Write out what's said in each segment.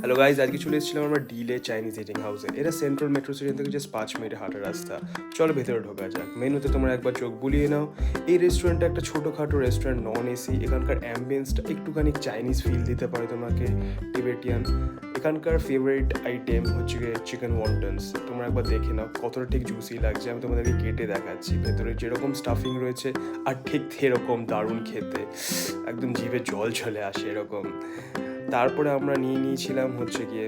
Hello guys, আজকে চলে এসেছিলাম আমরা ডিলে চাইনিজ ইটিং হাউসে। এটা সেন্ট্রাল মেট্রো স্টেশন থেকে জাস্ট 5 মিনিটে হাঁটার রাস্তা। চলো ভেতরে ঢোকা যাক। মেনুতে তোমরা একবার চোখ বুলিয়ে নাও। এই রেস্টুরেন্টটা একটা ছোটোখাটো রেস্টুরেন্ট, নন এসি। এখানকার অ্যাম্বিয়েন্সটা একটুখানি চাইনিজ ফিল দিতে পারে তোমাকে, টিবেটিয়ান। এখানকার ফেভারিট আইটেম হচ্ছে গিয়ে চিকেন ওয়ান্টনস। তোমরা একবার দেখে নাও কতটা ঠিক জুসি লাগছে। আমি তোমাদেরকে কেটে দেখাচ্ছি। ভেতরে যেরকম স্টাফিং রয়েছে আর ঠিক সেরকম দারুণ খেতে, একদম জিভে জল চলে আসে এরকম। তারপরে আমরা নিয়েছিলাম হচ্ছে গিয়ে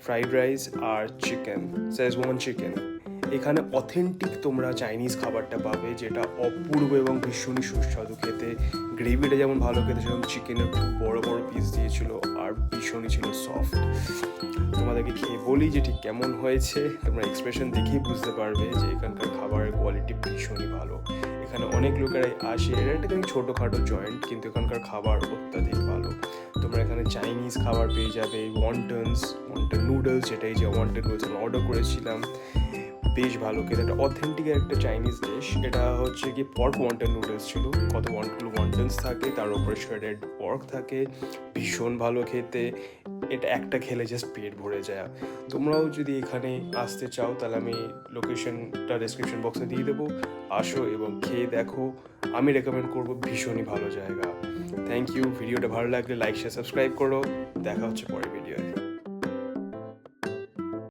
ফ্রাইড রাইস আর চিকেন, শেজওয়ান চিকেন। এখানে অথেন্টিক তোমরা চাইনিজ খাবারটা পাবে, যেটা অপূর্ব এবং ভীষণই সুস্বাদু খেতে। গ্রেভিটা যেমন ভালো খেতে, সেরকম চিকেনের খুব বড় বড় পিস দিয়েছিল আর ভীষণই ছিল সফট। তোমাদেরকে খেয়ে বলি যে ঠিক কেমন হয়েছে। তোমরা এক্সপ্রেশন দেখেই বুঝতে পারবে যে এখানকার খাবারের কোয়ালিটি ভীষণই ভালো। এখানে অনেক লোকেরাই আসে। এটা একটা ছোটোখাটো জয়েন্ট, কিন্তু এখানকার খাবার অত্যাধিক ভালো। তোমরা এখানে চাইনিজ খাবার পেয়ে যাবে, ওয়ান্টন নুডলস, যেটাই যে ওয়ান্টন নুডলস আমরা অর্ডার করেছিলাম, বেশ ভালো খেতে। একটা অথেন্টিক একটা চাইনিজ ডিশ। এটা হচ্ছে কি পর্ক ওয়ান্টন নুডলস ছিল। কতগুলো ওয়ান্টনস থাকে, তার উপরে শ্রেডেড পর্ক থাকে, ভীষণ ভালো খেতে। এটা একটা খেলে জাস্ট পেট ভরে যায়। তোমরাও যদি এখানে আসতে চাও তাহলে আমি লোকেশনটা ডেসক্রিপশন বক্সে দিয়ে দেবো। আসো এবং খেয়ে দেখো। আমি রেকমেন্ড করবো, ভীষণই ভালো জায়গা। Thank you. ভিডিওটা ভালো লাগলে লাইক শেয়ার সাবস্ক্রাইব করো। দেখা হচ্ছে পরের ভিডিওয়।